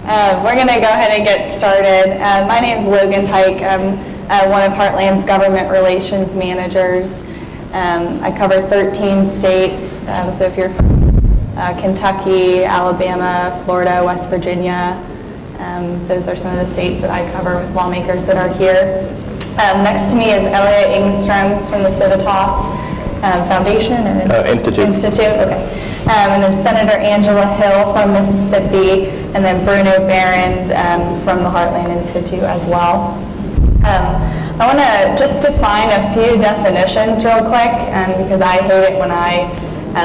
We're going to go ahead and get started. My name is Logan Pike. I'm one of Heartland's government relations managers. I cover 13 states, so if you're from Kentucky, Alabama, Florida, West Virginia, those are some of the states that I cover with lawmakers that are here. Next to me is Elliot Engstrom. He's from the Civitas Foundation or Institute. Okay. And then Senator Angela Hill from Mississippi, and then Bruno Behrend from the Heartland Institute as well. I want to just define a few definitions real quick, because I hate it when I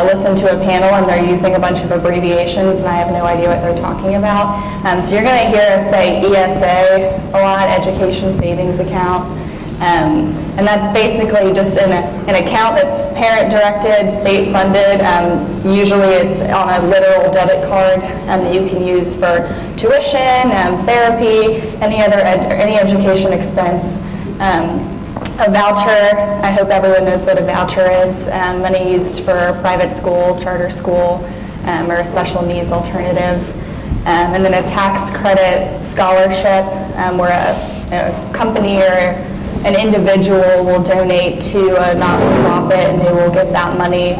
listen to a panel and they're using a bunch of abbreviations and I have no idea what they're talking about. So you're going to hear us say ESA a lot, Education Savings Account. And that's basically just an account that's parent-directed, state-funded. Usually it's on a literal debit card that you can use for tuition, therapy, any education expense. A voucher, I hope everyone knows what a voucher is. Money used for private school, charter school, or a special needs alternative. And then a tax credit scholarship, where a company or an individual will donate to a not-for-profit and they will give that money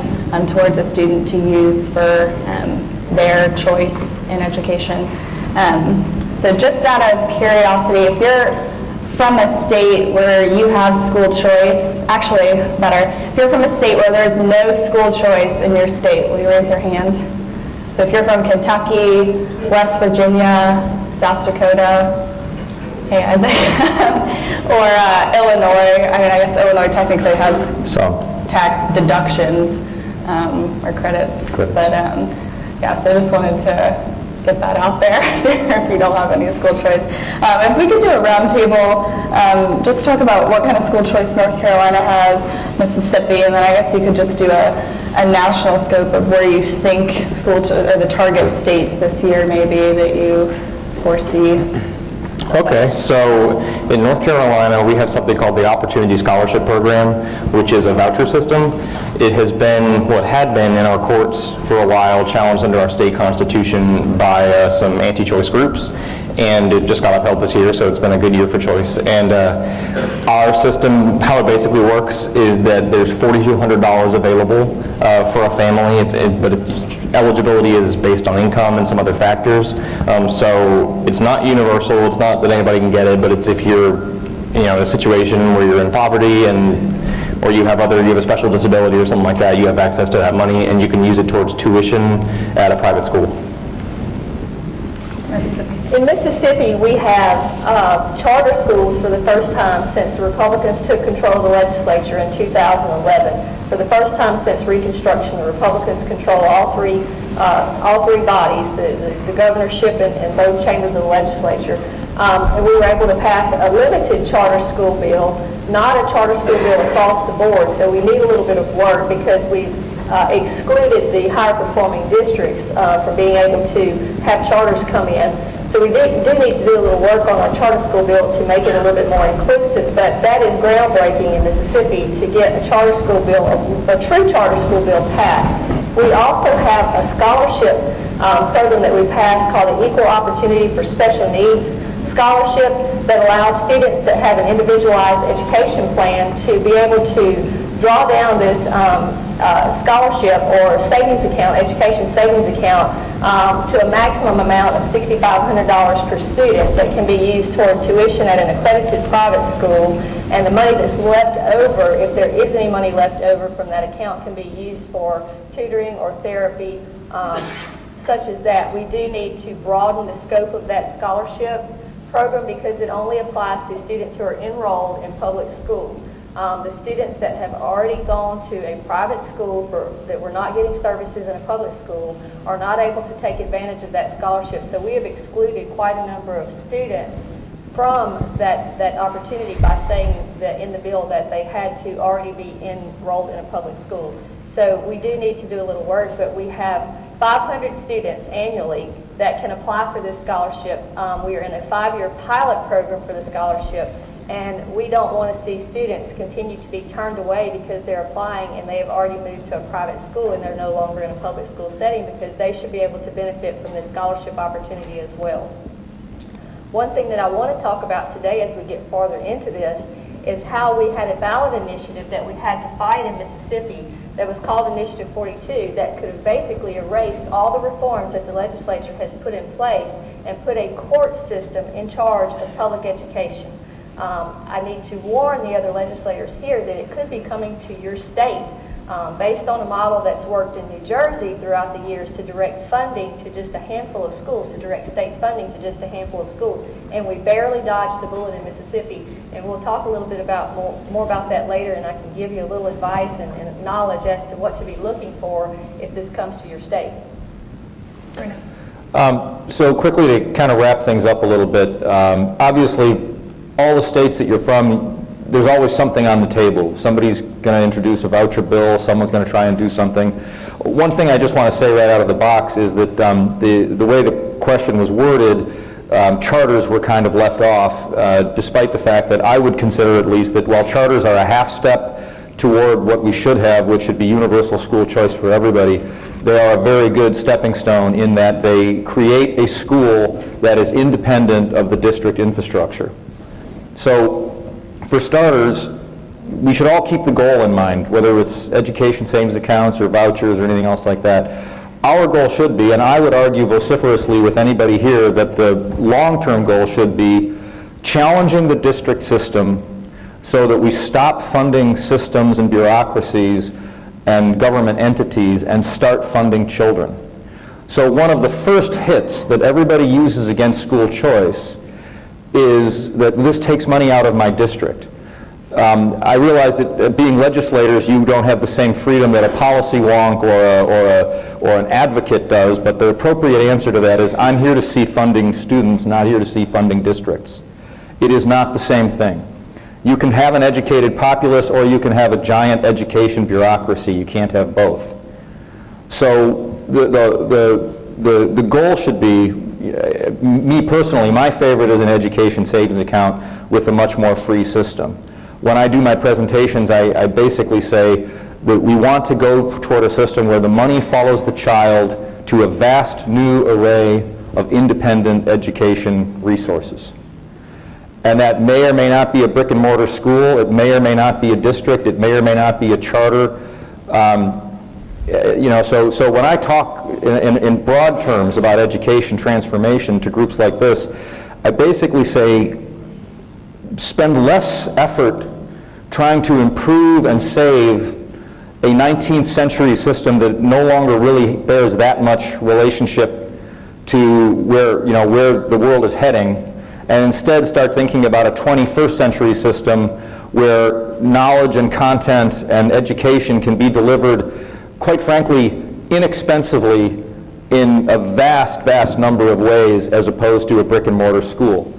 towards a student to use for their choice in education. So just out of curiosity, if you're from a state where you have school choice, actually better, if you're from a state where there's no school choice in your state, will you raise your hand? So if you're from Kentucky, West Virginia, South Dakota, hey Isaac, or Illinois, I mean I guess Illinois technically has some tax deductions or credits. But yeah, so I just wanted to get that out there if you don't have any school choice. If we could do a round table, just talk about what kind of school choice North Carolina has, Mississippi, and then I guess you could just do a national scope of where you think or the target states this year maybe that you foresee. Okay, so in North Carolina, we have something called the Opportunity Scholarship Program, which is a voucher system. It has been, had been in our courts for a while, challenged under our state constitution by some anti-choice groups, and it just got upheld this year, so it's been a good year for choice. And our system, how it basically works is that there's $4,200 available for a family, but eligibility is based on income and some other factors. So it's not universal, it's not that anybody can get it, but it's if you're in a situation where you're in poverty or you have a special disability or something like that, you have access to that money and you can use it towards tuition at a private school. In Mississippi, we have charter schools for the first time since the Republicans took control of the legislature in 2011. For the first time since Reconstruction, the Republicans control all three bodies, the governorship and both chambers of the legislature. And we were able to pass a limited charter school bill, not a charter school bill across the board. So we need a little bit of work because we excluded the higher performing districts from being able to have charters come in. So we do need to do a little work on our charter school bill to make it a little bit more inclusive, but that is groundbreaking in Mississippi to get a charter school bill, a true charter school bill passed. We also have a scholarship program that we passed called the Equal Opportunity for Special Needs Scholarship that allows students that have an individualized education plan to be able to draw down this scholarship or savings account, education savings account, to a maximum amount of $6,500 per student that can be used toward tuition at an accredited private school. And the money that's left over, if there is any money left over from that account, can be used for tutoring or therapy, such as that. We do need to broaden the scope of that scholarship program because it only applies to students who are enrolled in public school. The students that have already gone to a private school that were not getting services in a public school are not able to take advantage of that scholarship. So we have excluded quite a number of students from that opportunity by saying that in the bill that they had to already be enrolled in a public school. So we do need to do a little work, but we have 500 students annually that can apply for this scholarship. We are in a 5-year pilot program for the scholarship. And we don't want to see students continue to be turned away because they're applying and they have already moved to a private school and they're no longer in a public school setting, because they should be able to benefit from this scholarship opportunity as well. One thing that I want to talk about today as we get farther into this is how we had a ballot initiative that we had to fight in Mississippi that was called Initiative 42 that could have basically erased all the reforms that the legislature has put in place and put a court system in charge of public education. I need to warn the other legislators here that it could be coming to your state based on a model that's worked in New Jersey throughout the years to direct funding to just a handful of schools, to direct state funding to just a handful of schools. And we barely dodged the bullet in Mississippi. And we'll talk a little bit about more about that later, and I can give you a little advice and knowledge as to what to be looking for if this comes to your state. So quickly to kind of wrap things up a little bit, obviously all the states that you're from, there's always something on the table. Somebody's going to introduce a voucher bill, someone's going to try and do something. One thing I just want to say right out of the box is that the way the question was worded, charters were kind of left off, despite the fact that I would consider at least that while charters are a half step toward what we should have, which should be universal school choice for everybody, they are a very good stepping stone in that they create a school that is independent of the district infrastructure. So, for starters, we should all keep the goal in mind, whether it's education savings accounts or vouchers or anything else like that. Our goal should be, and I would argue vociferously with anybody here, that the long-term goal should be challenging the district system so that we stop funding systems and bureaucracies and government entities and start funding children. So one of the first hits that everybody uses against school choice is that this takes money out of my district. I realize that being legislators, you don't have the same freedom that a policy wonk or an advocate does, but the appropriate answer to that is I'm here to see funding students, not here to see funding districts. It is not the same thing. You can have an educated populace or you can have a giant education bureaucracy. You can't have both. So the goal should be, me personally, my favorite is an education savings account with a much more free system. When I do my presentations, I basically say that we want to go toward a system where the money follows the child to a vast new array of independent education resources. And that may or may not be a brick and mortar school, it may or may not be a district, it may or may not be a charter. So when I talk in broad terms about education transformation to groups like this, I basically say spend less effort trying to improve and save a 19th century system that no longer really bears that much relationship to where the world is heading, and instead start thinking about a 21st century system where knowledge and content and education can be delivered, quite frankly, inexpensively in a vast, vast number of ways as opposed to a brick and mortar school.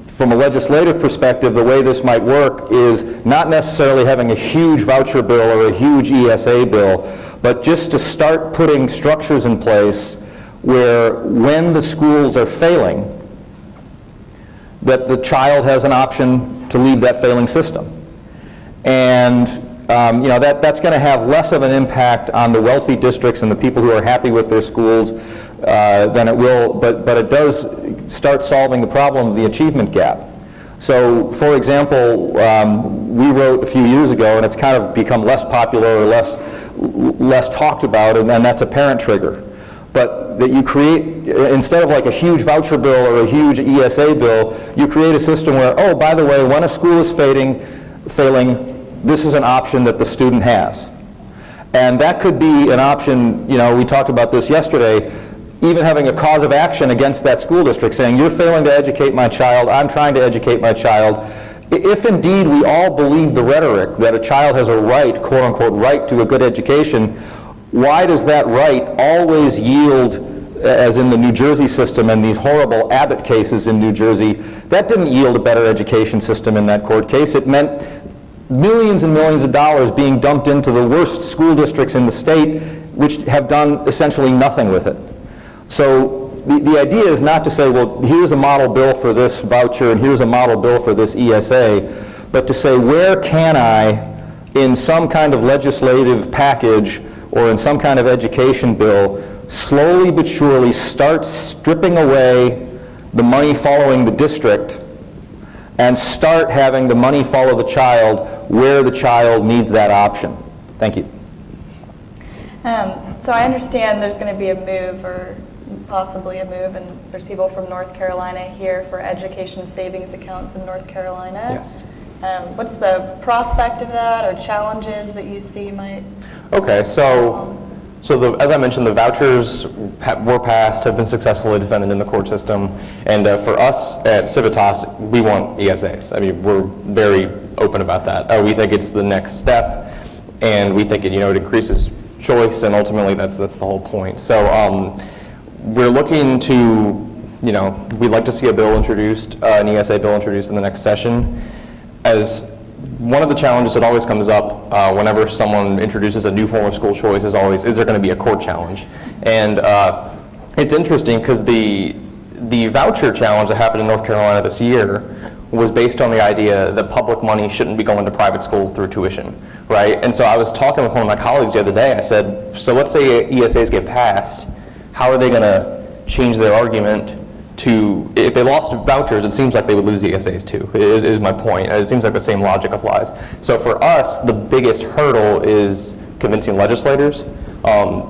From a legislative perspective, the way this might work is not necessarily having a huge voucher bill or a huge ESA bill, but just to start putting structures in place where when the schools are failing, that the child has an option to leave that failing system. And that's going to have less of an impact on the wealthy districts and the people who are happy with their schools than it will, but it does start solving the problem of the achievement gap. So, for example, we wrote a few years ago, and it's kind of become less popular or less talked about, and that's a parent trigger. But that you create, instead of like a huge voucher bill or a huge ESA bill, you create a system where, oh, by the way, when a school is failing, this is an option that the student has. And that could be an option, we talked about this yesterday, even having a cause of action against that school district, saying, you're failing to educate my child, I'm trying to educate my child. If indeed we all believe the rhetoric that a child has a right, quote unquote, right to a good education, why does that right always yield, as in the New Jersey system and these horrible Abbott cases in New Jersey, that didn't yield a better education system in that court case. It meant millions and millions of dollars being dumped into the worst school districts in the state, which have done essentially nothing with it. So the idea is not to say, well, here's a model bill for this voucher and here's a model bill for this ESA, but to say, where can I, in some kind of legislative package or in some kind of education bill, slowly but surely start stripping away the money following the district and start having the money follow the child where the child needs that option. Thank you. So I understand there's going to be a move, or possibly a move, and there's people from North Carolina here for education savings accounts in North Carolina. Yes. What's the prospect of that, or challenges that you see might? Okay, as I mentioned, the vouchers were passed, have been successfully defended in the court system, and for us at Civitas, we want ESAs. I mean, we're very open about that. We think it's the next step, and we think it increases choice, and ultimately that's the whole point. So we're looking to, we'd like to see a bill introduced, an ESA bill introduced in the next session. As one of the challenges that always comes up whenever someone introduces a new form of school choice is always, is there going to be a court challenge? And it's interesting because the voucher challenge that happened in North Carolina this year was based on the idea that public money shouldn't be going to private schools through tuition, right? And so I was talking with one of my colleagues the other day. I said, so let's say ESAs get passed, how are they going to change their argument to, if they lost vouchers, it seems like they would lose ESAs too, is my point. It seems like the same logic applies. So for us, the biggest hurdle is convincing legislators,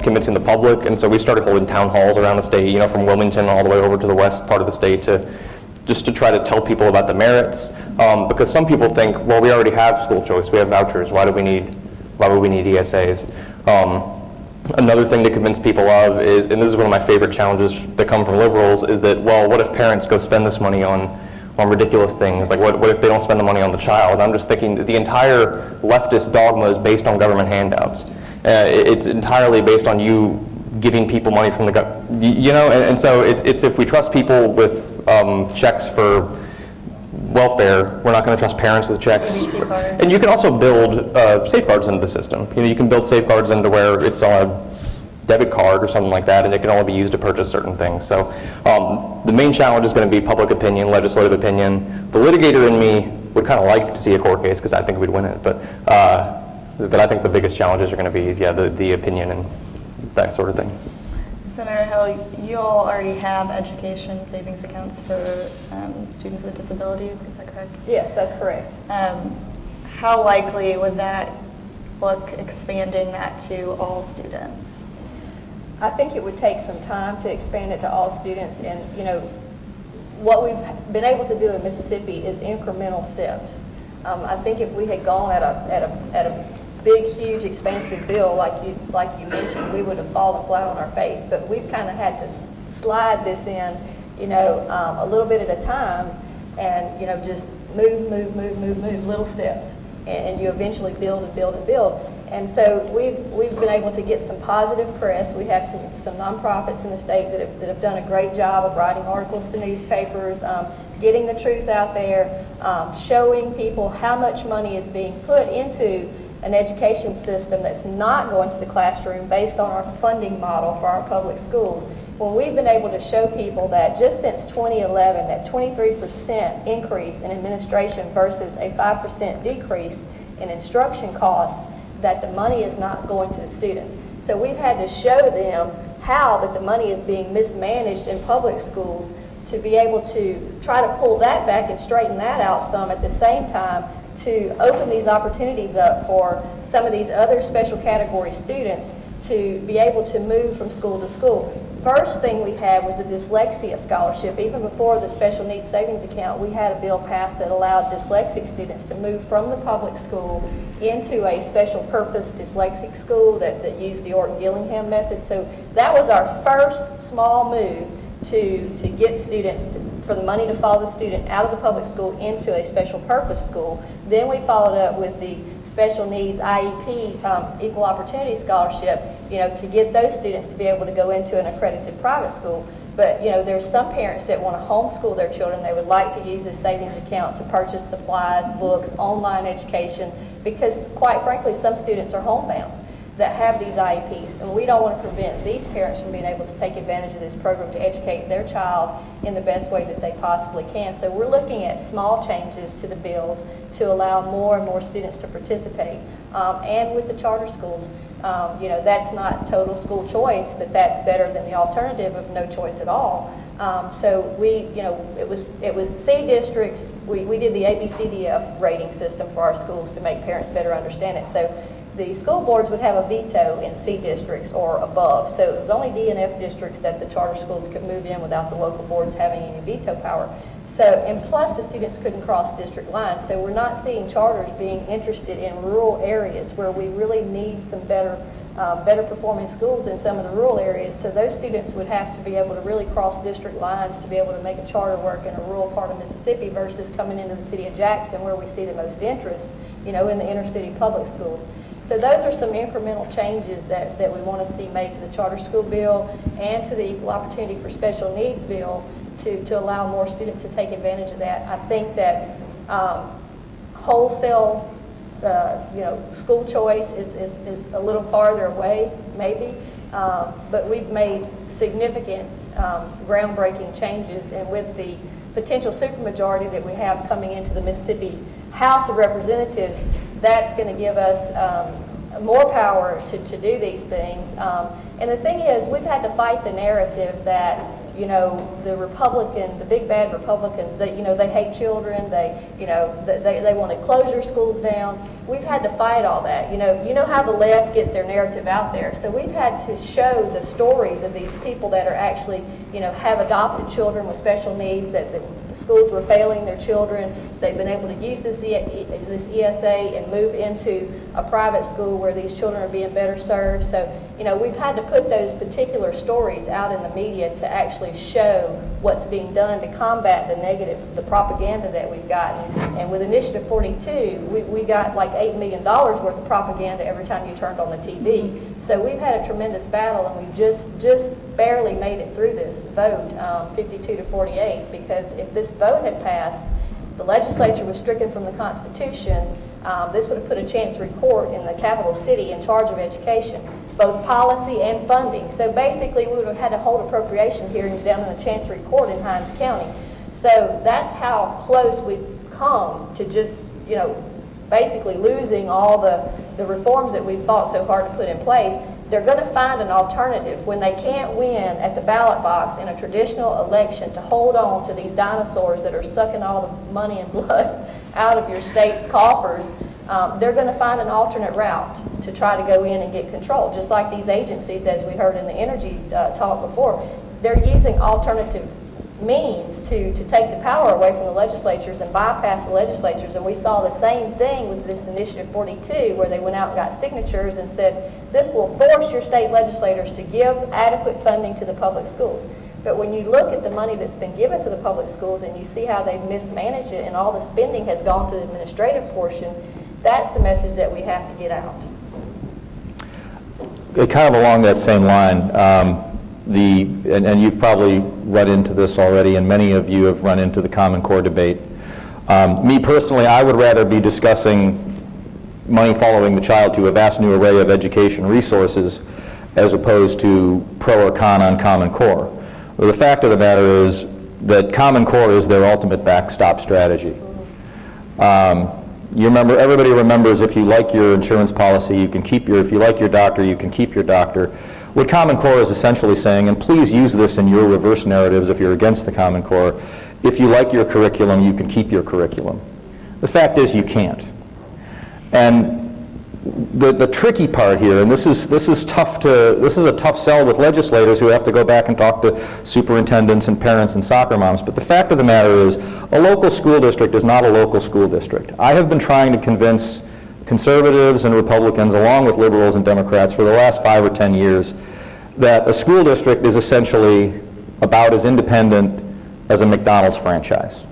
convincing the public, and so we started holding town halls around the state, from Wilmington all the way over to the west part of the state just to try to tell people about the merits, because some people think, well, we already have school choice, we have vouchers, why would we need ESAs? Another thing to convince people of is, and this is one of my favorite challenges that come from liberals, is that, well, what if parents go spend this money on ridiculous things? Like, what if they don't spend the money on the child? I'm just thinking that the entire leftist dogma is based on government handouts. It's entirely based on you giving people money from the government, and so it's if we trust people with checks for welfare, we're not going to trust parents with checks. And you can also build safeguards into the system. You can build safeguards into where it's on a debit card or something like that, and it can only be used to purchase certain things. So the main challenge is going to be public opinion, legislative opinion. The litigator in me would kind of like to see a court case because I think we'd win it, but I think the biggest challenges are going to be, the opinion and that sort of thing. Senator Hill, you all already have education savings accounts for students with disabilities, is that correct? Yes, that's correct. How likely would that look, expanding that to all students? I think it would take some time to expand it to all students, and what we've been able to do in Mississippi is incremental steps. I think if we had gone at a big, huge, expansive bill like you mentioned, we would have fallen flat on our face. But we've kind of had to slide this in, a little bit at a time, and just move, little steps, and you eventually build and build and build. And so we've been able to get some positive press. We have some nonprofits in the state that have done a great job of writing articles to newspapers, getting the truth out there, showing people how much money is being put into an education system that's not going to the classroom based on our funding model for our public schools. When we've been able to show people that just since 2011, that 23% increase in administration versus a 5% decrease in instruction costs, that the money is not going to the students. So we've had to show them how that the money is being mismanaged in public schools to be able to try to pull that back and straighten that out some at the same time, to open these opportunities up for some of these other special category students to be able to move from school to school. First thing we had was a dyslexia scholarship. Even before the special needs savings account, we had a bill passed that allowed dyslexic students to move from the public school into a special purpose dyslexic school that used the Orton-Gillingham method. So that was our first small move to get students for the money to follow the student out of the public school into a special purpose school. Then we followed up with the special needs IEP equal opportunity scholarship, to get those students to be able to go into an accredited private school. But there's some parents that want to homeschool their children. They would like to use this savings account to purchase supplies, books, online education, because quite frankly, some students are homebound that have these IEPs, and we don't want to prevent these parents from being able to take advantage of this program to educate their child in the best way that they possibly can. So we're looking at small changes to the bills to allow more and more students to participate. And with the charter schools, that's not total school choice, but that's better than the alternative of no choice at all. So it was C districts. We did the ABCDF rating system for our schools to make parents better understand it. So the school boards would have a veto in C districts or above. So it was only D and F districts that the charter schools could move in without the local boards having any veto power. So, and plus the students couldn't cross district lines. So we're not seeing charters being interested in rural areas where we really need some better performing schools in some of the rural areas. So those students would have to be able to really cross district lines to be able to make a charter work in a rural part of Mississippi versus coming into the city of Jackson where we see the most interest, in the inner city public schools. So those are some incremental changes that we want to see made to the charter school bill and to the equal opportunity for special needs bill to allow more students to take advantage of that. I think that wholesale school choice is a little farther away, maybe, but we've made significant groundbreaking changes, and with the potential supermajority that we have coming into the Mississippi House of Representatives, that's going to give us more power to do these things. And the thing is, we've had to fight the narrative that the big bad Republicans, they hate children, they want to close your schools down. We've had to fight all that. You know how the left gets their narrative out there. So we've had to show the stories of these people that are actually, have adopted children with special needs, that the schools were failing their children. They've been able to use this ESA and move into a private school where these children are being better served. So, we've had to put those particular stories out in the media to actually show what's being done to combat the propaganda that we've gotten. And with Initiative 42, we got like $8 million worth of propaganda every time you turned on the TV. So we've had a tremendous battle, and we just barely made it through this vote, 52-48, because if this vote had passed, the legislature was stricken from the Constitution. This would have put a chancery court in the capital city in charge of education, both policy and funding. So basically, we would have had to hold appropriation hearings down in the chancery court in Hinds County. So that's how close we've come to just, basically losing all the reforms that we've fought so hard to put in place. They're going to find an alternative when they can't win at the ballot box in a traditional election to hold on to these dinosaurs that are sucking all the money and blood out of your state's coffers. They're going to find an alternate route to try to go in and get control, just like these agencies, as we heard in the energy talk before. They're using alternative means to take the power away from the legislatures and bypass the legislatures. And we saw the same thing with this Initiative 42, where they went out and got signatures and said, this will force your state legislators to give adequate funding to the public schools. But when you look at the money that's been given to the public schools and you see how they've mismanaged it and all the spending has gone to the administrative portion, that's the message that we have to get out. Kind of along that same line, and you've probably run into this already, and many of you have run into the Common Core debate. Me personally, I would rather be discussing money following the child to a vast new array of education resources as opposed to pro or con on Common Core. Well, the fact of the matter is that Common Core is their ultimate backstop strategy. Everybody remembers, if you like your insurance policy, you can keep if you like your doctor, you can keep your doctor. What Common Core is essentially saying, and please use this in your reverse narratives if you're against the Common Core, if you like your curriculum, you can keep your curriculum. The fact is you can't. And the tricky part here, and this is a tough sell with legislators who have to go back and talk to superintendents and parents and soccer moms, but the fact of the matter is a local school district is not a local school district. I have been trying to convince conservatives and Republicans, along with liberals and Democrats, for the last 5 or 10 years, that a school district is essentially about as independent as a McDonald's franchise.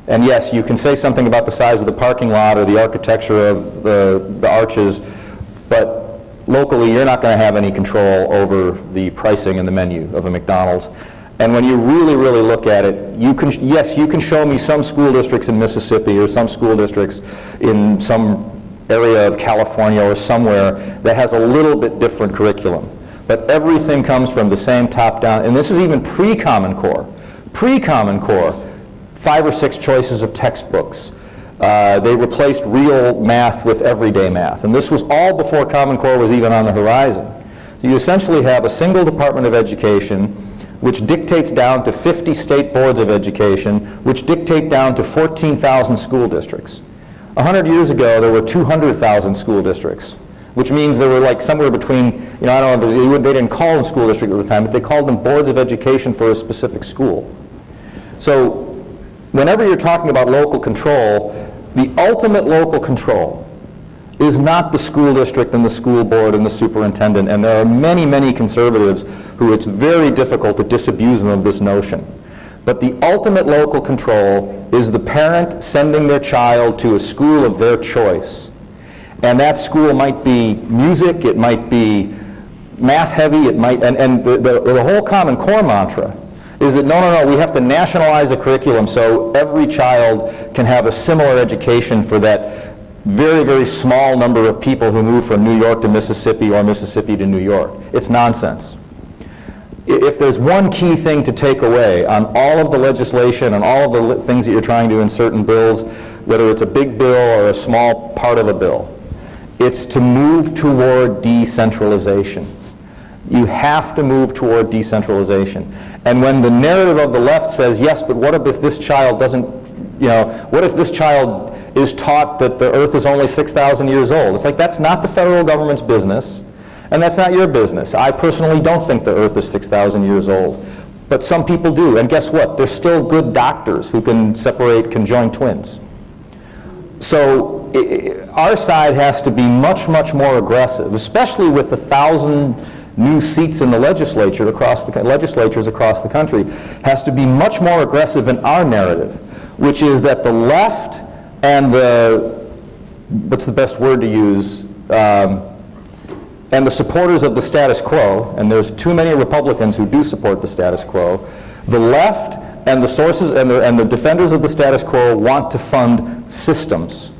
And yes, you can say something about the size of the parking lot or the architecture of the arches, but locally you're not going to have any control over the pricing and the menu of a McDonald's. And when you really, really look at it, you can show me some school districts in Mississippi or some school districts in some area of California or somewhere that has a little bit different curriculum. But everything comes from the same top-down, and this is even pre-Common Core. Pre-Common Core, 5 or 6 choices of textbooks. They replaced real math with everyday math. And this was all before Common Core was even on the horizon. So you essentially have a single Department of Education which dictates down to 50 state boards of education, which dictate down to 14,000 school districts. 100 years ago, there were 200,000 school districts, which means there were like somewhere between, I don't know, they didn't call them school districts at the time, but they called them boards of education for a specific school. So whenever you're talking about local control, the ultimate local control is not the school district and the school board and the superintendent, and there are many, many conservatives who it's very difficult to disabuse them of this notion. But the ultimate local control is the parent sending their child to a school of their choice. And that school might be music, it might be math heavy, it might, and the whole Common Core mantra is that no, we have to nationalize the curriculum so every child can have a similar education for that very, very small number of people who move from New York to Mississippi or Mississippi to New York. It's nonsense. If there's one key thing to take away on all of the legislation and all of the things that you're trying to insert in bills, whether it's a big bill or a small part of a bill, it's to move toward decentralization. You have to move toward decentralization. And when the narrative of the left says, yes, but what if this child doesn't, what if this child is taught that the earth is only 6,000 years old? It's like, that's not the federal government's business, and that's not your business. I personally don't think the earth is 6,000 years old, but some people do, and guess what? There's still good doctors who can separate conjoined twins. So our side has to be much, much more aggressive, especially with 1,000 new seats in the legislatures across the country, has to be much more aggressive in our narrative, which is that the left and what's the best word to use, and the supporters of the status quo, and there's too many Republicans who do support the status quo, the left and the sources and the defenders of the status quo want to fund systems.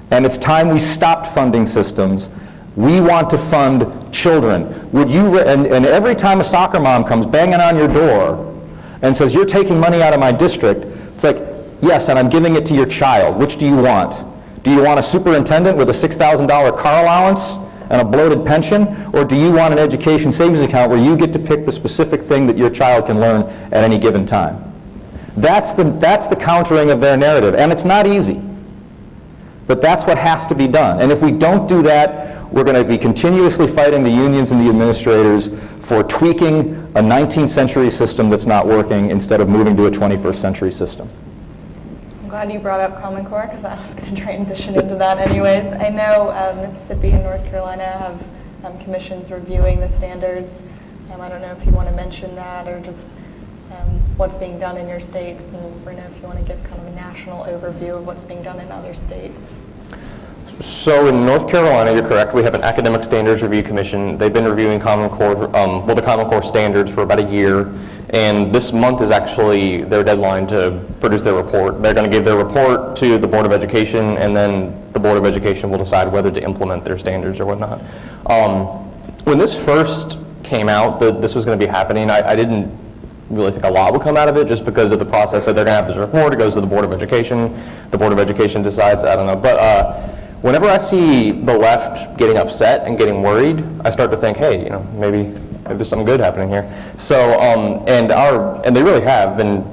And it's time we stopped funding systems. We want to fund children. Would you, and every time a soccer mom comes banging on your door and says, you're taking money out of my district, it's like, yes, and I'm giving it to your child. Which do you want? Do you want a superintendent with a $6,000 car allowance and a bloated pension, or do you want an education savings account where you get to pick the specific thing that your child can learn at any given time? That's the countering of their narrative, and it's not easy. But that's what has to be done. And if we don't do that, we're going to be continuously fighting the unions and the administrators for tweaking a 19th century system that's not working instead of moving to a 21st century system. I'm glad you brought up Common Core because I was going to transition into that anyways. I know Mississippi and North Carolina have commissions reviewing the standards. I don't know if you want to mention that or just what's being done in your states, and Bruno, if you want to give kind of a national overview of what's being done in other states. So in North Carolina, you're correct, we have an Academic Standards Review Commission. They've been reviewing Common Core, the Common Core standards for about a year, and this month is actually their deadline to produce their report. They're going to give their report to the Board of Education, and then the Board of Education will decide whether to implement their standards or whatnot. When this first came out that this was going to be happening, I didn't really think a lot would come out of it just because of the process that they're going to have this report. It goes to the Board of Education. The Board of Education decides, I don't know. But whenever I see the left getting upset and getting worried, I start to think, hey, maybe there's something good happening here. So, and they really have been,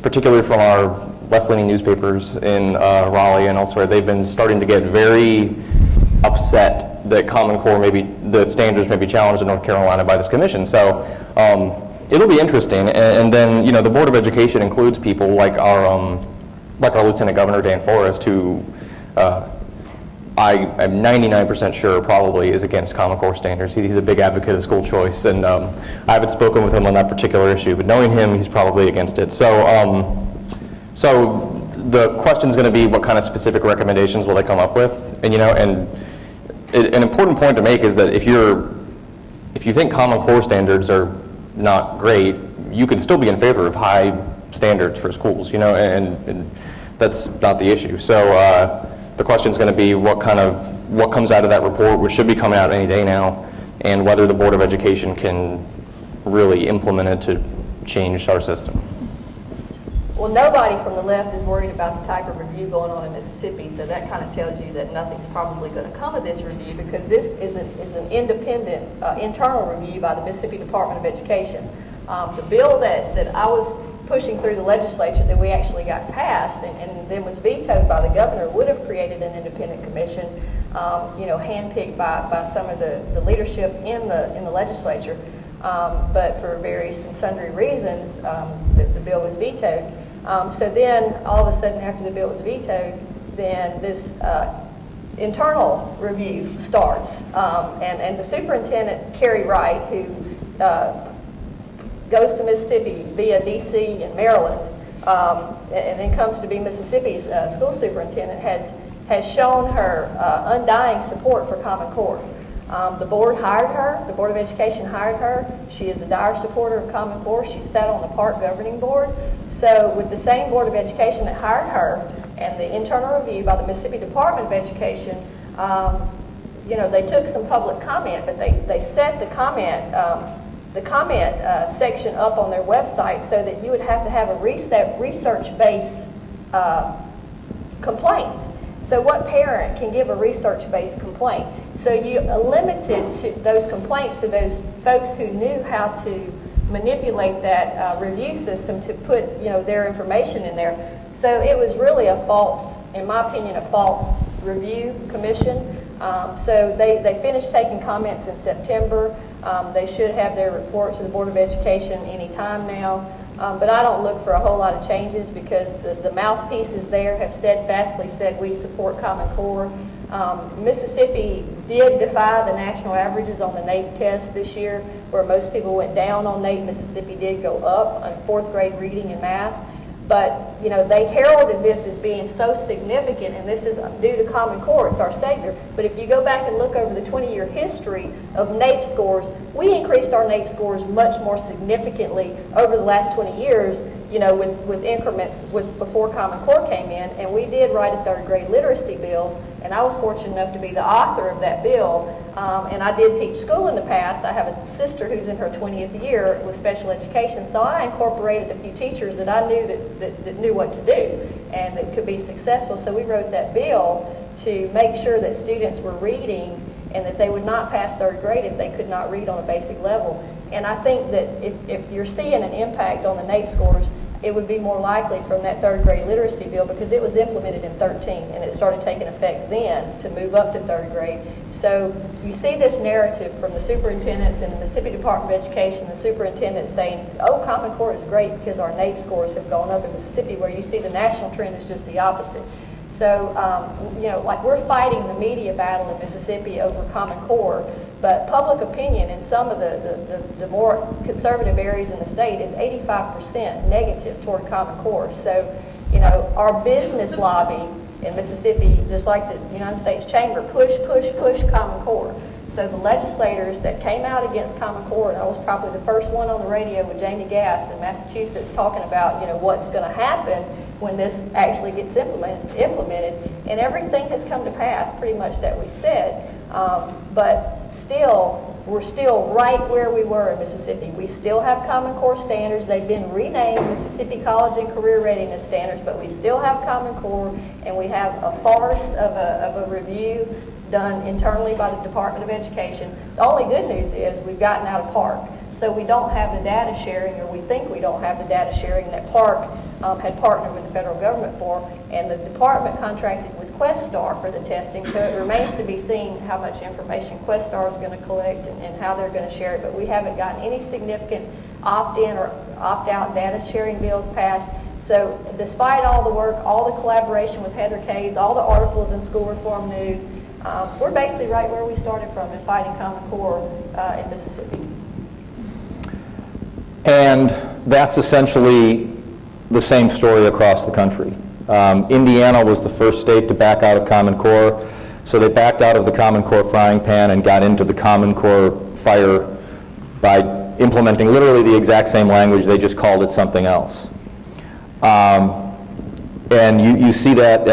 particularly from our left-leaning newspapers in Raleigh and elsewhere, they've been starting to get very upset that Common Core the standards may be challenged in North Carolina by this commission. So it'll be interesting. And then, the Board of Education includes people like our Lieutenant Governor Dan Forrest, who I am 99% sure probably is against Common Core standards. He's a big advocate of school choice, and I haven't spoken with him on that particular issue, but knowing him, he's probably against it. So, so the question's going to be what kind of specific recommendations will they come up with, and an important point to make is that if you think Common Core standards are not great, you could still be in favor of high standards for schools, and that's not the issue. So. The question is going to be what comes out of that report, which should be coming out any day now, and whether the Board of Education can really implement it to change our system. Well, nobody from the left is worried about the type of review going on in Mississippi, so that kind of tells you that nothing's probably going to come of this review, because this is an independent internal review by the Mississippi Department of Education. The bill that I was pushing through the legislature that we actually got passed and then was vetoed by the governor would have created an independent commission, handpicked by some of the leadership in the legislature. But for various and sundry reasons, the bill was vetoed. So then, all of a sudden, after the bill was vetoed, then this internal review starts. And the superintendent, Carrie Wright, who goes to Mississippi via D.C. and Maryland, and then comes to be Mississippi's school superintendent, has shown her undying support for Common Core. The board hired her, the Board of Education hired her. She is a dire supporter of Common Core. She sat on the park governing board. So with the same Board of Education that hired her and the internal review by the Mississippi Department of Education, they took some public comment, but they set the comment section up on their website so that you would have to have a research-based complaint. So what parent can give a research-based complaint? So you limited those complaints to those folks who knew how to manipulate that review system to put their information in there. So it was really a false, in my opinion, a false review commission. So they finished taking comments in September. They should have their report to the Board of Education any time now. But I don't look for a whole lot of changes because the mouthpieces there have steadfastly said we support Common Core. Mississippi did defy the national averages on the NAEP test this year, where most people went down on NAEP. Mississippi did go up on fourth grade reading and math. But, they heralded this as being so significant, and this is due to Common Core, it's our savior. But if you go back and look over the 20-year history of NAEP scores, we increased our NAEP scores much more significantly over the last 20 years, with increments before Common Core came in. And we did write a third grade literacy bill, and I was fortunate enough to be the author of that bill. And I did teach school in the past. I have a sister who's in her 20th year with special education, so I incorporated a few teachers that I knew that knew what to do and that could be successful. So we wrote that bill to make sure that students were reading and that they would not pass third grade if they could not read on a basic level. And I think that if you're seeing an impact on the NAEP scores, it would be more likely from that third grade literacy bill because it was implemented in 13 and it started taking effect then to move up to third grade. So you see this narrative from the superintendents and the Mississippi Department of Education, the superintendent saying, oh, Common Core is great because our NAEP scores have gone up in Mississippi, where you see the national trend is just the opposite. So, we're fighting the media battle in Mississippi over Common Core, but public opinion in some of the more conservative areas in the state is 85% negative toward Common Core. So, our business lobby in Mississippi, just like the United States Chamber, push Common Core. So the legislators that came out against Common Core, and I was probably the first one on the radio with Jamie Gass in Massachusetts talking about, what's going to happen when this actually gets implemented. And everything has come to pass pretty much that we said. But still, we're still right where we were in Mississippi. We still have Common Core standards. They've been renamed Mississippi College and Career Readiness Standards, but we still have Common Core, and we have a farce of a review done internally by the Department of Education. The only good news is we've gotten out of PARC. So we don't have the data sharing, or we think we don't have the data sharing that PARC had partnered with the federal government for, and the department contracted with Questar for the testing, so it remains to be seen how much information Questar is going to collect and how they're going to share it, but we haven't gotten any significant opt-in or opt-out data sharing bills passed. So despite all the work, all the collaboration with Heather Case, all the articles in School Reform News, we're basically right where we started from in fighting Common Core in Mississippi. And that's essentially the same story across the country. Indiana was the first state to back out of Common Core, so they backed out of the Common Core frying pan and got into the Common Core fire by implementing literally the exact same language, they just called it something else. And you see that,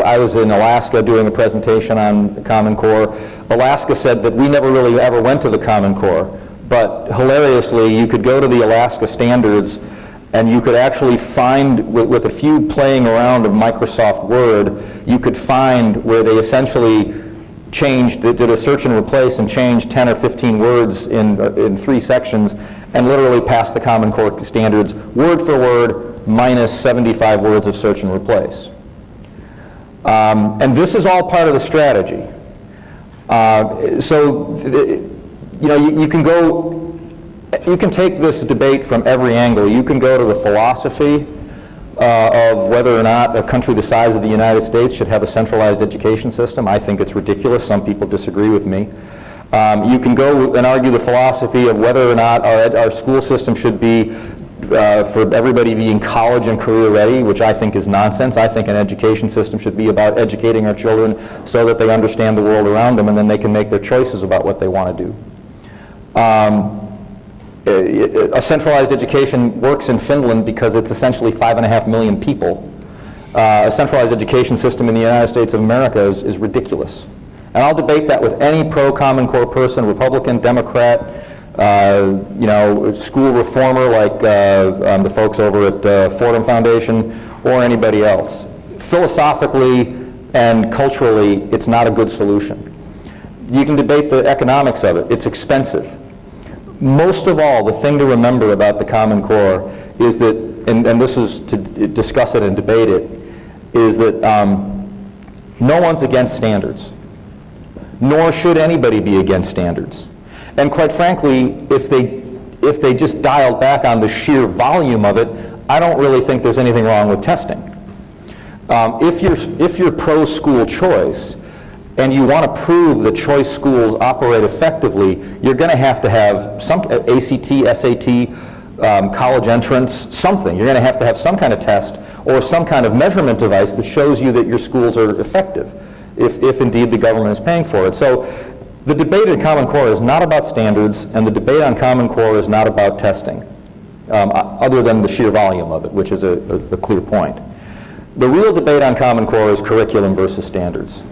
I was in Alaska doing a presentation on Common Core. Alaska said that we never really ever went to the Common Core, but hilariously, you could go to the Alaska standards and you could actually find, with a few playing around of Microsoft Word, you could find where they essentially did a search and replace and changed 10 or 15 words in 3 sections and literally passed the Common Core standards word for word minus 75 words of search and replace. And this is all part of the strategy. You can take this debate from every angle. You can go to the philosophy of whether or not a country the size of the United States should have a centralized education system. I think it's ridiculous. Some people disagree with me. You can go and argue the philosophy of whether or not our school system should be for everybody being college and career ready, which I think is nonsense. I think an education system should be about educating our children so that they understand the world around them and then they can make their choices about what they want to do. A centralized education works in Finland because it's essentially 5.5 million people. A centralized education system in the United States of America is ridiculous. And I'll debate that with any pro-Common Core person, Republican, Democrat, school reformer like the folks over at Fordham Foundation, or anybody else. Philosophically and culturally, it's not a good solution. You can debate the economics of it. It's expensive. Most of all, the thing to remember about the Common Core is that, and this is to discuss it and debate it, is that no one's against standards, nor should anybody be against standards. And quite frankly, if they just dialed back on the sheer volume of it, I don't really think there's anything wrong with testing. If you're pro-school choice, and you want to prove that choice schools operate effectively, you're going to have some ACT, SAT, college entrance, something. You're going to have some kind of test or some kind of measurement device that shows you that your schools are effective, if indeed the government is paying for it. So the debate in Common Core is not about standards, and the debate on Common Core is not about testing, other than the sheer volume of it, which is a clear point. The real debate on Common Core is curriculum versus standards.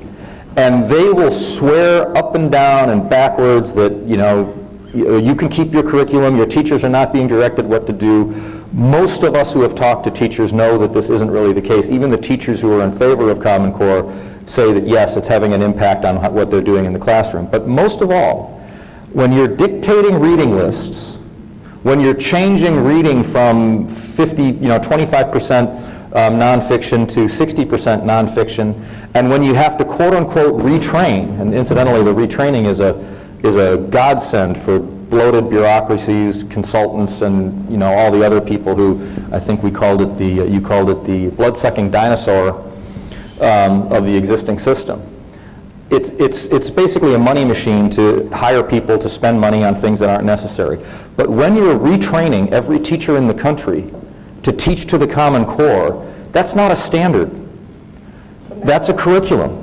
And they will swear up and down and backwards that, you can keep your curriculum, your teachers are not being directed what to do. Most of us who have talked to teachers know that this isn't really the case. Even the teachers who are in favor of Common Core say that, yes, it's having an impact on what they're doing in the classroom. But most of all, when you're dictating reading lists, when you're changing reading from 25% nonfiction to 60% nonfiction, and when you have to quote-unquote retrain, and incidentally the retraining is a godsend for bloated bureaucracies, consultants, and all the other people who, I think you called it the blood-sucking dinosaur of the existing system. It's basically a money machine to hire people to spend money on things that aren't necessary. But when you're retraining every teacher in the country to teach to the Common Core, that's not a standard. That's a curriculum.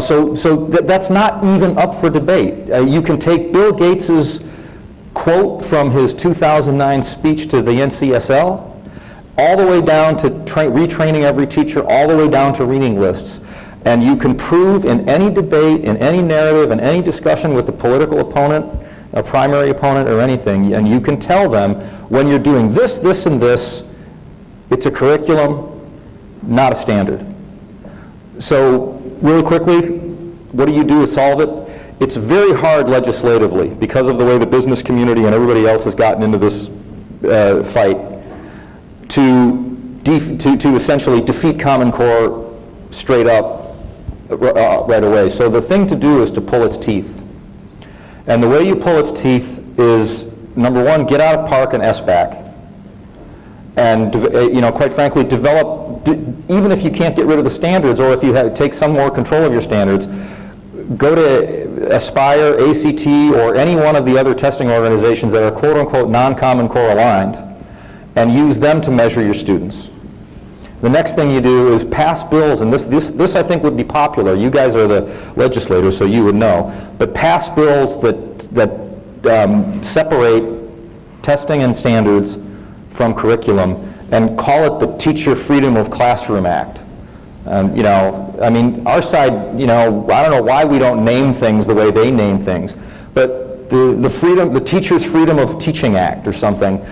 So that's not even up for debate. You can take Bill Gates's quote from his 2009 speech to the NCSL, all the way down to retraining every teacher, all the way down to reading lists. And you can prove in any debate, in any narrative, in any discussion with the political opponent, a primary opponent or anything, and you can tell them when you're doing this, this, and this, it's a curriculum, not a standard. So really quickly, what do you do to solve it? It's very hard legislatively because of the way the business community and everybody else has gotten into this fight to essentially defeat Common Core straight up right away. So the thing to do is to pull its teeth. And the way you pull its teeth is, number one, get out of PARC and SBAC. And, quite frankly, even if you can't get rid of the standards, or if you take some more control of your standards, go to Aspire, ACT, or any one of the other testing organizations that are quote-unquote non-Common Core aligned, and use them to measure your students. The next thing you do is pass bills, and this I think would be popular. You guys are the legislators, so you would know. But pass bills that separate testing and standards from curriculum, and call it the Teacher Freedom of Classroom Act. Our side, I don't know why we don't name things the way they name things, but the Teacher's Freedom of Teaching Act or something.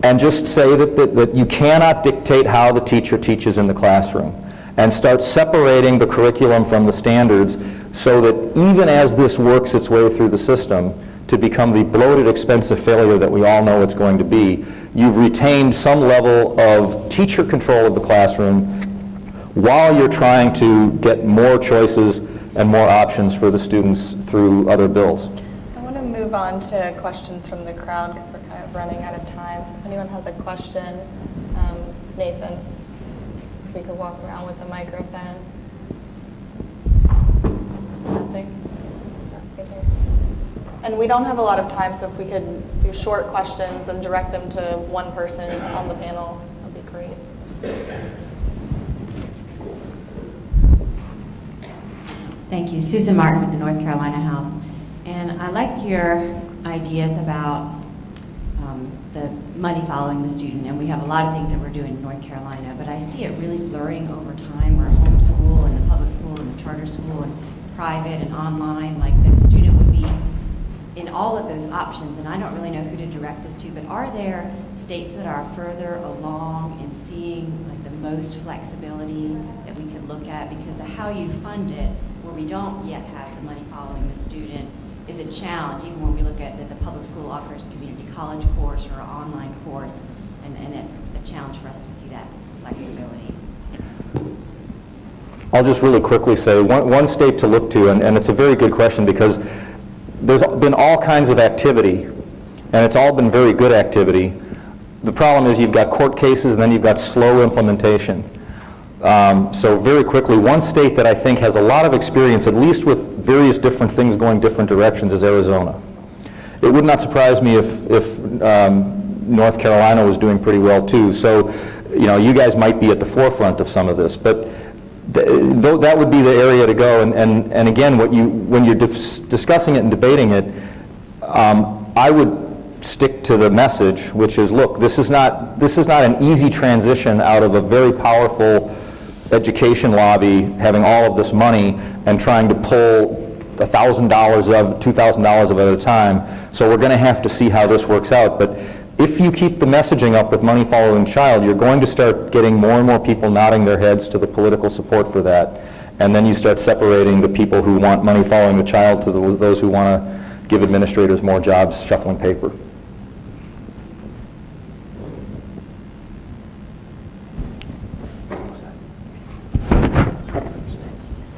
And just say that you cannot dictate how the teacher teaches in the classroom. and start separating the curriculum from the standards so that even as this works its way through the system to become the bloated, expensive failure that we all know it's going to be, you've retained some level of teacher control of the classroom while you're trying to get more choices and more options for the students through other bills. I want to move on to questions from the crowd because we're kind of running out of time. So if anyone has a question, Nathan, if we could walk around with the microphone. Nothing? That's good here. And we don't have a lot of time, so if we could do short questions and direct them to one person on the panel, that'd be great. Thank you. Susan Martin with the North Carolina House. And I like your ideas about the money following the student. And we have a lot of things that we're doing in North Carolina, but I see it really blurring over time where homeschool and the public school and the charter school and private and online, like the student would be in all of those options. And I don't really know who to direct this to, but are there states that are further along in seeing like the most flexibility that we could look at? Because of how you fund it, where we don't yet have the money following the student, is a challenge, even when we look at that the public school offers community college course or an online course, and it's a challenge for us to see that flexibility. I'll just really quickly say one state to look to, and it's a very good question because there's been all kinds of activity, and it's all been very good activity. The problem is you've got court cases and then you've got slow implementation. So very quickly, one state that I think has a lot of experience, at least with various different things going different directions, is Arizona. It would not surprise me if North Carolina was doing pretty well too. So, you guys might be at the forefront of some of this, but that would be the area to go. And again, when you're discussing it and debating it, I would stick to the message, which is, look, this is not an easy transition out of a very powerful education lobby having all of this money and trying to pull $1,000 of $2,000 of it at a time. So we're going to have to see how this works out. But if you keep the messaging up with money following child, you're going to start getting more and more people nodding their heads to the political support for that. And then you start separating the people who want money following the child to those who want to give administrators more jobs shuffling paper.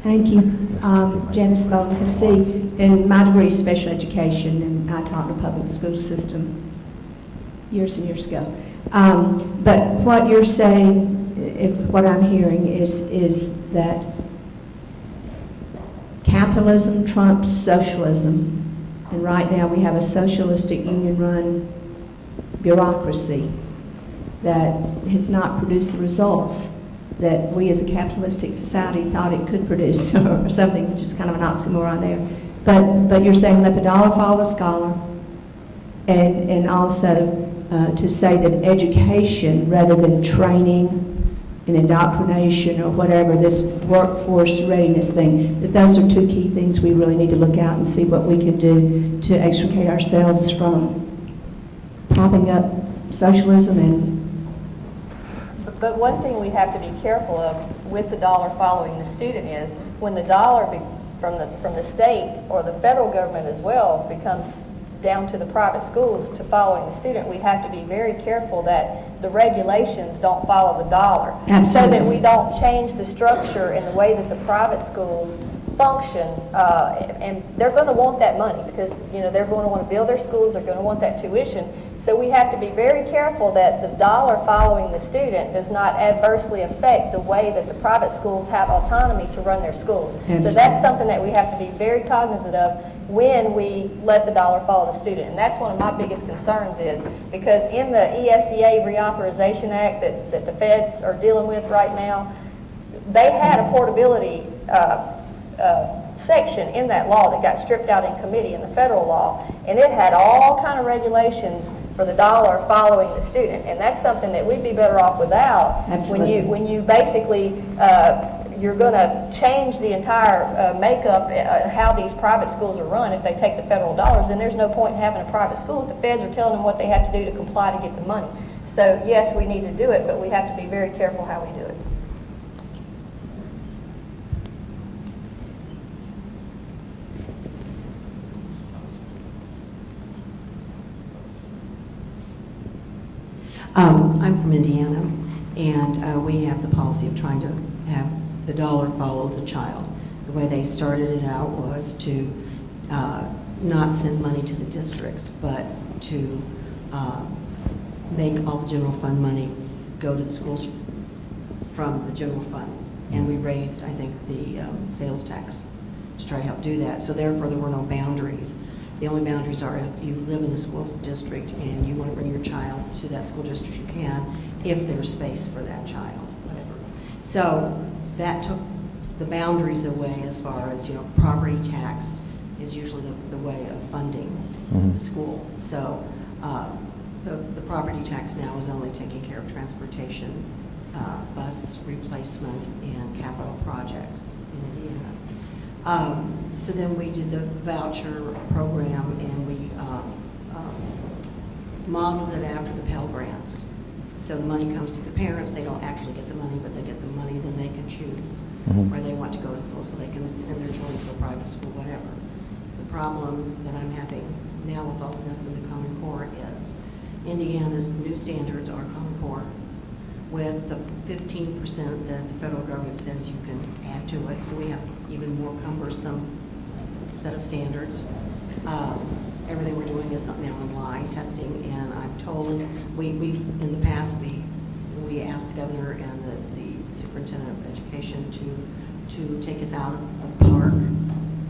Thank you. Janice Spelling, Tennessee. In my degree is special education, and I taught in a public school system years and years ago. But what you're saying, what I'm hearing is that capitalism trumps socialism, and right now we have a socialistic union-run bureaucracy that has not produced the results that we as a capitalistic society thought it could produce, or something, which is kind of an oxymoron there. But you're saying let the dollar follow the scholar, and also to say that education, rather than training and indoctrination or whatever, this workforce readiness thing, that those are two key things we really need to look out and see what we can do to extricate ourselves from propping up socialism. But one thing we have to be careful of with the dollar following the student is when the dollar from the state or the federal government as well becomes down to the private schools to following the student, we have to be very careful that the regulations don't follow the dollar. Absolutely. So that we don't change the structure in the way that the private schools function, and they're going to want that money because they're going to want to build their schools, they're going to want that tuition. So we have to be very careful that the dollar following the student does not adversely affect the way that the private schools have autonomy to run their schools. Absolutely. So that's something that we have to be very cognizant of when we let the dollar follow the student. And that's one of my biggest concerns is because in the ESEA Reauthorization Act that the feds are dealing with right now, they had a portability section in that law that got stripped out in committee in the federal law, and it had all kind of regulations for the dollar following the student, and that's something that we'd be better off without. Absolutely. When you basically you're going to change the entire makeup how these private schools are run if they take the federal dollars, then there's no point in having a private school if the feds are telling them what they have to do to comply to get the money. So yes, we need to do it, but we have to be very careful how we do it. I'm from Indiana, and we have the policy of trying to have the dollar follow the child. The way they started it out was to not send money to the districts, but to make all the general fund money go to the schools from the general fund. And we raised, I think, the sales tax to try to help do that. So therefore, there were no boundaries. The only boundaries are if you live in a school district and you want to bring your child to that school district, you can, if there's space for that child, whatever. So that took the boundaries away as far as, you know, property tax is usually the way of funding the school. So the property tax now is only taking care of transportation, bus replacement, and capital projects in Indiana. So then we did the voucher program, and we modeled it after the Pell Grants. So the money comes to the parents. They don't actually get the money, but they get the money. Then they can choose where they want to go to school, so they can send their children to a private school, whatever. The problem that I'm having now with all of this in the Common Core is Indiana's new standards are Common Core, with the 15% that the federal government says you can add to it. So we have even more cumbersome set of standards. Everything we're doing is now online testing, and I'm told we in the past we asked the governor and the superintendent of education to take us out of the park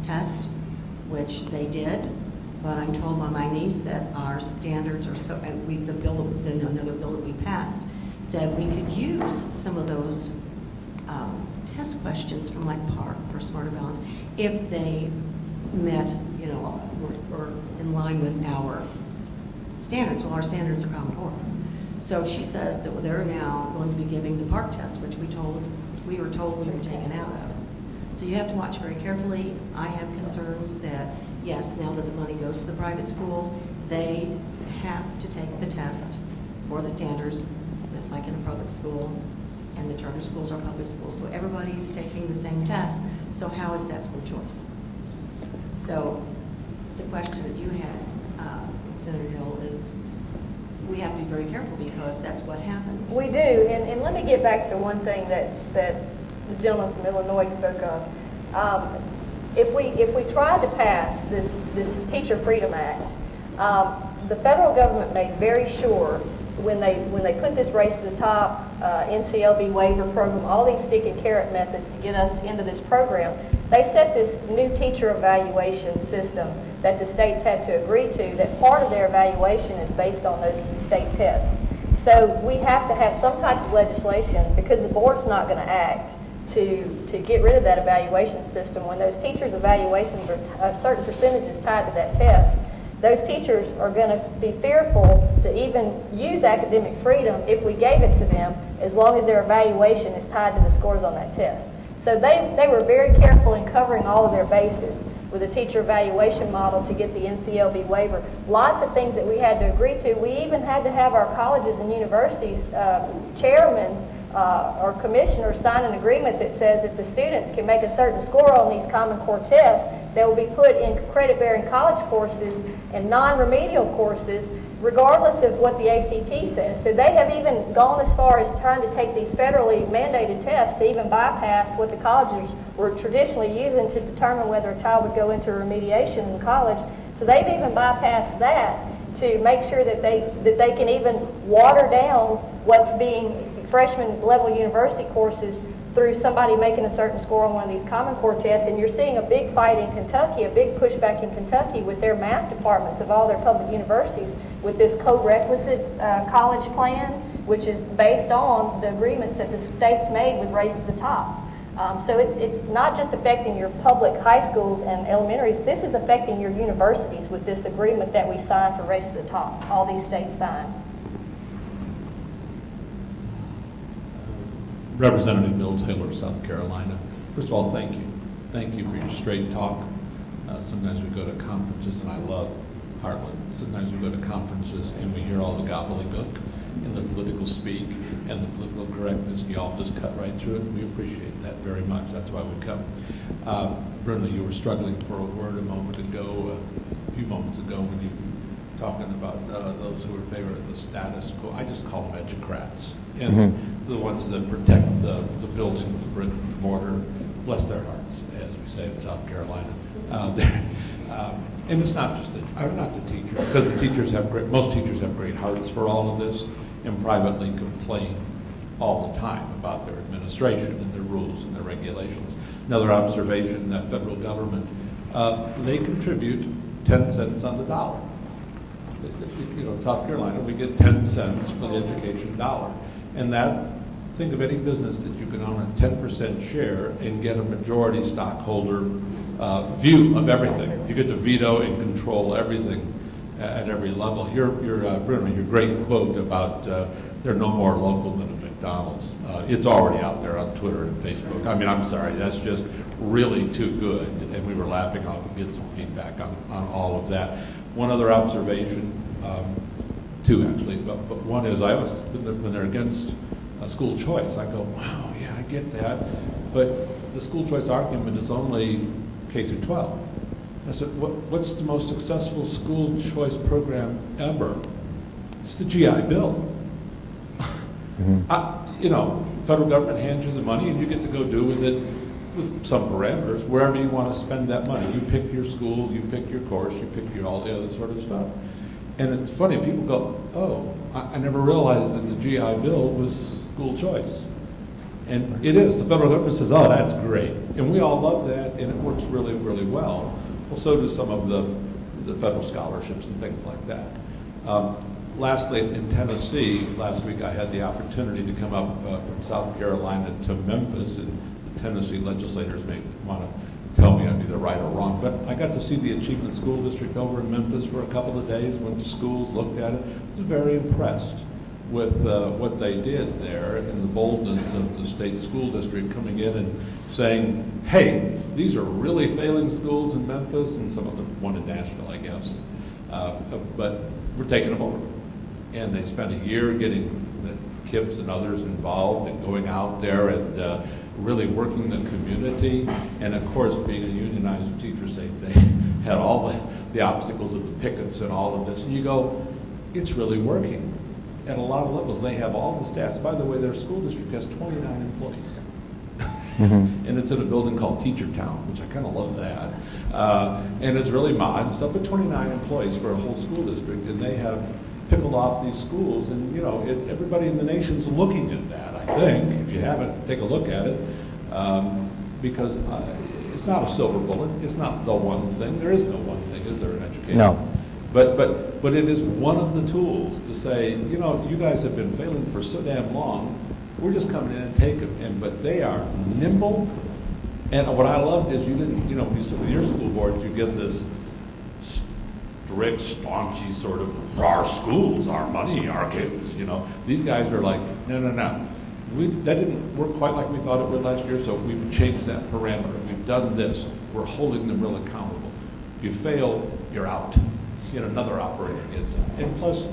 test, which they did. But I'm told by my niece that our standards are so, and another bill that we passed said we could use some of those test questions from like Park or Smarter Balance if they met, you know, or in line with our standards. Well, our standards are Common Core. So she says that they're now going to be giving the Park test, which we were told we were taken out of. So you have to watch very carefully. I have concerns that, yes, now that the money goes to the private schools, they have to take the test for the standards, just like in a public school, and the charter schools are public schools. So everybody's taking the same test. So how is that school choice? So the question that you had, Senator Hill, is we have to be very careful because that's what happens. We do, and let me get back to one thing that the gentleman from Illinois spoke of. If we tried to pass this Teacher Freedom Act, the federal government made very sure when they put this race to the top, NCLB waiver program, all these stick and carrot methods to get us into this program, they set this new teacher evaluation system that the states had to agree to, that part of their evaluation is based on those state tests. So we have to have some type of legislation, because the board's not going to act to get rid of that evaluation system. When those teachers' evaluations are a certain percentages tied to that test, those teachers are going to be fearful to even use academic freedom if we gave it to them, as long as their evaluation is tied to the scores on that test. So they were very careful in covering all of their bases with a teacher evaluation model to get the NCLB waiver. Lots of things that we had to agree to. We even had to have our colleges and universities chairmen or commissioners sign an agreement that says if the students can make a certain score on these Common Core tests, they will be put in credit-bearing college courses and non-remedial courses, regardless of what the ACT says. So they have even gone as far as trying to take these federally mandated tests to even bypass what the colleges were traditionally using to determine whether a child would go into remediation in college. So they've even bypassed that to make sure that they can even water down what's being freshman level university courses through somebody making a certain score on one of these Common Core tests. And you're seeing a big fight in Kentucky, a big pushback in Kentucky with their math departments of all their public universities with this co-requisite college plan, which is based on the agreements that the states made with Race to the Top. So it's not just affecting your public high schools and elementaries, this is affecting your universities with this agreement that we signed for Race to the Top, all these states signed. Representative Bill Taylor, South Carolina. First of all, thank you. Thank you for your straight talk. Sometimes we go to conferences, and I love Heartland. Sometimes we go to conferences and we hear all the gobbledygook and the political speak and the political correctness. You all just cut right through it. We appreciate that very much. That's why we come. Bruno, you were struggling for a word a few moments ago when you talking about those who are in favor of the status quo. I just call them educrats. And the ones that protect the building, the brick, the mortar, bless their hearts, as we say in South Carolina. And it's not just not the teachers, because the teachers most teachers have great hearts for all of this and privately complain all the time about their administration and their rules and their regulations. Another observation, that federal government, they contribute 10 cents on the dollar. You know, in South Carolina, we get 10 cents for the education dollar. And that, think of any business that you can own a 10% share and get a majority stockholder view of everything. You get to veto and control everything at every level. Bruno, your great quote about they're no more local than a McDonald's. It's already out there on Twitter and Facebook. I mean, I'm sorry, that's just really too good. And we were laughing on get some feedback on all of that. One other observation, two actually, but one is I always, when they're against school choice, I go, wow, yeah, I get that. But the school choice argument is only K through 12. I said, what's the most successful school choice program ever? It's the GI Bill. You know, federal government hands you the money and you get to go do with it with some parameters, wherever you want to spend that money. You pick your school, you pick your course, you pick all the other sort of stuff. And it's funny, people go, oh, I never realized that the GI Bill was school choice. And it is. The federal government says, oh, that's great. And we all love that, and it works really, really well. Well, so do some of the federal scholarships and things like that. Lastly, in Tennessee, last week I had the opportunity to come up from South Carolina to Memphis, and the Tennessee legislators may want to tell me I'm either right or wrong, but I got to see the Achievement School District over in Memphis for a couple of days, went to schools, looked at it, was very impressed with what they did there and the boldness of the state school district coming in and saying, hey, these are really failing schools in Memphis, and some of them, one in Nashville, I guess, but we're taking them over. And they spent a year getting the KIPs and others involved and going out there and really working the community. And of course, being a unionized teacher, they had all the obstacles of the pickets and all of this. And you go, it's really working at a lot of levels. They have all the stats. By the way, their school district has 29 employees. And it's in a building called Teacher Town, which I kind of love that. And it's really modern stuff, but 29 employees for a whole school district. And they have pickled off these schools, and you know, everybody in the nation's looking at that, I think. If you haven't, take a look at it, because it's not a silver bullet. It's not the one thing. There is no one thing, is there, in education? No. But it is one of the tools to say, you know, you guys have been failing for so damn long. We're just coming in and taking them. But they are nimble. And what I loved is you didn't, you know, when you sit with your school boards, you get this strict, staunchy sort of, our schools, our money, our kids, you know. These guys are like, no. That didn't work quite like we thought it would last year, so we've changed that parameter. We've done this. We're holding them real accountable. If you fail, you're out. You know, another operator gets it. And plus,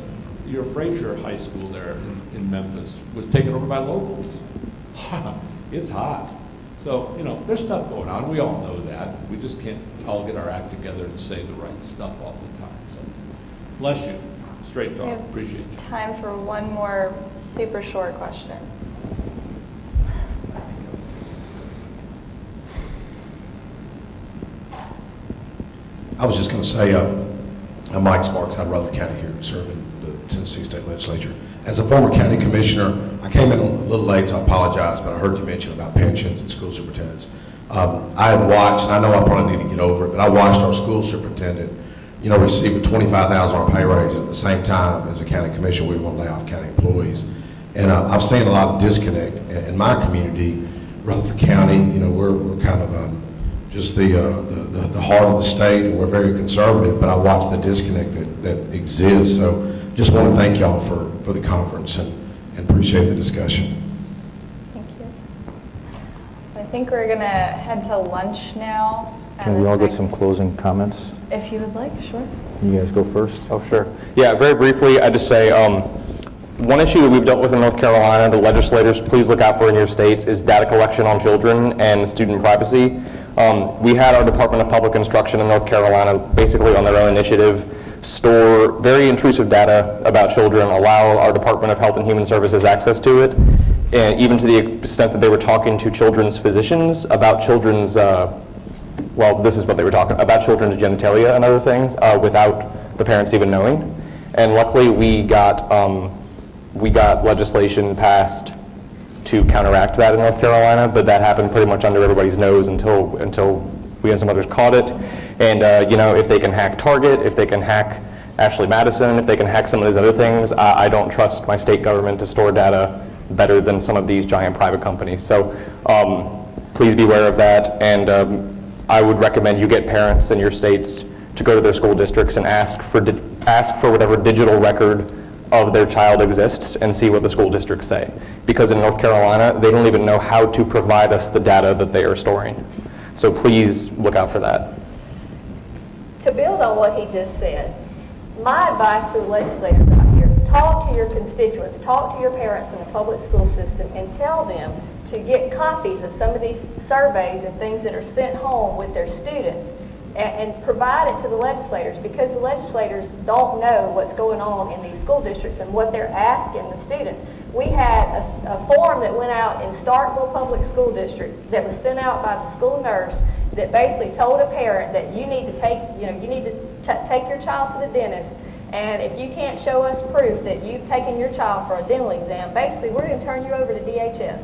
your Frazier High School there in Memphis was taken over by locals. It's hot. So, you know, there's stuff going on. We all know that. We just can't all get our act together and say the right stuff all the time. So, bless you. Straight talk. Appreciate you. Time for one more super short question. I was just going to say, I'm Mike Sparks out of Rutherford County here, serving the Tennessee State Legislature. As a former county commissioner, I came in a little late, so I apologize, but I heard you mention about pensions and school superintendents. I had watched, and I know I probably need to get over it, but I watched our school superintendent, you know, receive a $25,000 pay raise at the same time as a county commissioner. We want to lay off county employees. And I've seen a lot of disconnect in my community, Rutherford County. You know, we're kind of just the heart of the state, and we're very conservative, but I watch the disconnect that exists. So just want to thank y'all for the conference and appreciate the discussion. Thank you. I think we're going to head to lunch now. Can we all get some closing comments? If you would like, sure. You guys go first. Oh, sure. Yeah, very briefly, I just say one issue that we've dealt with in North Carolina, the legislators please look out for in your states, is data collection on children and student privacy. We had our Department of Public Instruction in North Carolina basically on their own initiative store very intrusive data about children, allow our Department of Health and Human Services access to it, and even to the extent that they were talking to children's physicians about children's, well, this is what they were talking about children's genitalia and other things without the parents even knowing. And luckily, we got legislation passed to counteract that in North Carolina, but that happened pretty much under everybody's nose until we and some others caught it. And if they can hack Target, if they can hack Ashley Madison, if they can hack some of these other things, I don't trust my state government to store data better than some of these giant private companies. So please be aware of that, and I would recommend you get parents in your states to go to their school districts and ask for whatever digital record of their child exists and see what the school districts say. Because in North Carolina, they don't even know how to provide us the data that they are storing. So please look out for that. To build on what he just said, my advice to the legislators out here, talk to your constituents, talk to your parents in the public school system, and tell them to get copies of some of these surveys and things that are sent home with their students and provide it to the legislators, because the legislators don't know what's going on in these school districts and what they're asking the students. We had a form that went out in Starkville Public School District that was sent out by the school nurse that basically told a parent that you need to take your child to the dentist, and if you can't show us proof that you've taken your child for a dental exam, basically we're going to turn you over to DHS.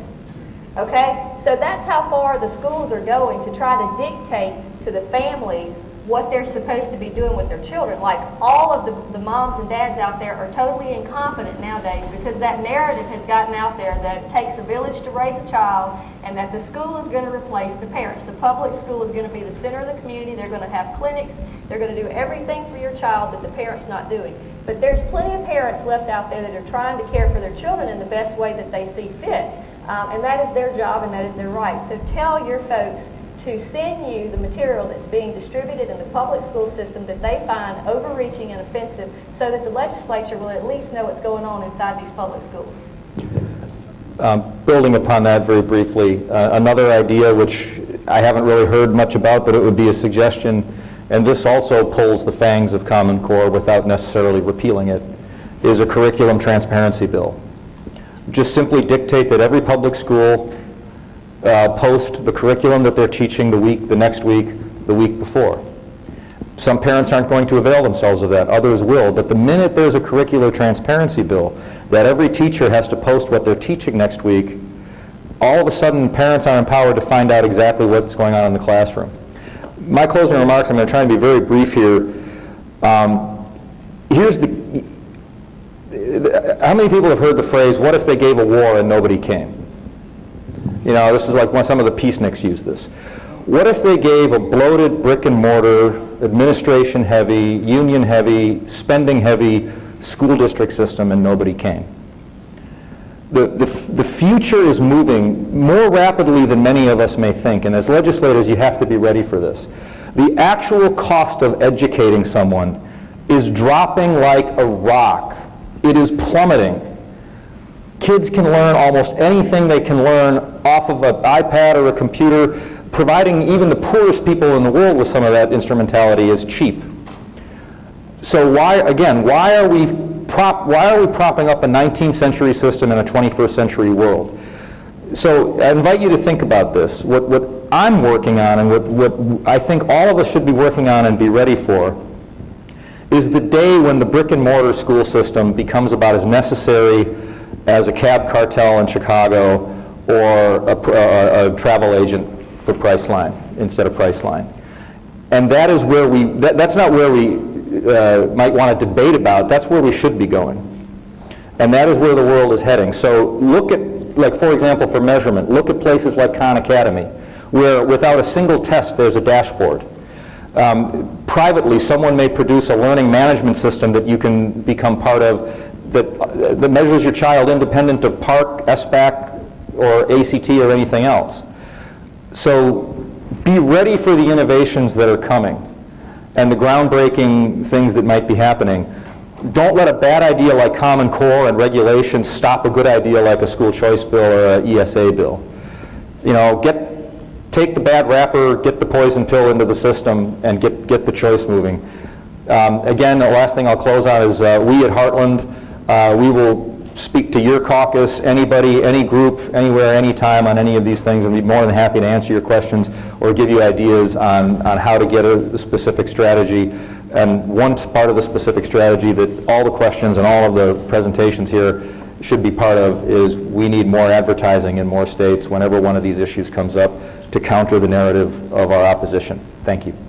Okay? So that's how far the schools are going to try to dictate to the families what they're supposed to be doing with their children. Like, all of the moms and dads out there are totally incompetent nowadays, because that narrative has gotten out there that it takes a village to raise a child, and that the school is going to replace the parents. The public school is going to be the center of the community. They're going to have clinics. They're going to do everything for your child that the parent's not doing. But there's plenty of parents left out there that are trying to care for their children in the best way that they see fit. And that is their job, and that is their right. So tell your folks to send you the material that's being distributed in the public school system that they find overreaching and offensive, so that the legislature will at least know what's going on inside these public schools. Building upon that very briefly, another idea which I haven't really heard much about, but it would be a suggestion, and this also pulls the fangs of Common Core without necessarily repealing it, is a curriculum transparency bill. Just simply dictate that every public school post the curriculum that they're teaching the next week, the week before. Some parents aren't going to avail themselves of that, others will, but the minute there's a curricular transparency bill that every teacher has to post what they're teaching next week, all of a sudden parents are empowered to find out exactly what's going on in the classroom. My closing remarks, I'm going to try and be very brief here. How many people have heard the phrase, what if they gave a war and nobody came? You know, this is like when some of the peaceniks use this. What if they gave a bloated brick and mortar, administration heavy, union heavy, spending heavy school district system and nobody came? The future is moving more rapidly than many of us may think, and as legislators you have to be ready for this. The actual cost of educating someone is dropping like a rock. It is plummeting. Kids can learn almost anything they can learn off of an iPad or a computer, providing even the poorest people in the world with some of that instrumentality is cheap. So why are we propping up a 19th century system in a 21st century world? So I invite you to think about this. What I'm working on, and what I think all of us should be working on and be ready for, is the day when the brick and mortar school system becomes about as necessary as a cab cartel in Chicago or a travel agent for Priceline instead of Priceline. And that is where that's not where we might want to debate about, that's where we should be going. And that is where the world is heading. So look at, like for example, for measurement, look at places like Khan Academy, where without a single test there's a dashboard. Privately, someone may produce a learning management system that you can become part of that measures your child independent of PARCC, SBAC, or ACT or anything else. So be ready for the innovations that are coming and the groundbreaking things that might be happening. Don't let a bad idea like Common Core and regulation stop a good idea like a school choice bill or an ESA bill. You know, take the bad wrapper, get the poison pill into the system, and get the choice moving. Again, the last thing I'll close on is we at Heartland, we will speak to your caucus, anybody, any group, anywhere, anytime on any of these things, and we'd be more than happy to answer your questions or give you ideas on how to get a specific strategy. And one part of the specific strategy that all the questions and all of the presentations here should be part of is we need more advertising in more states whenever one of these issues comes up to counter the narrative of our opposition. Thank you.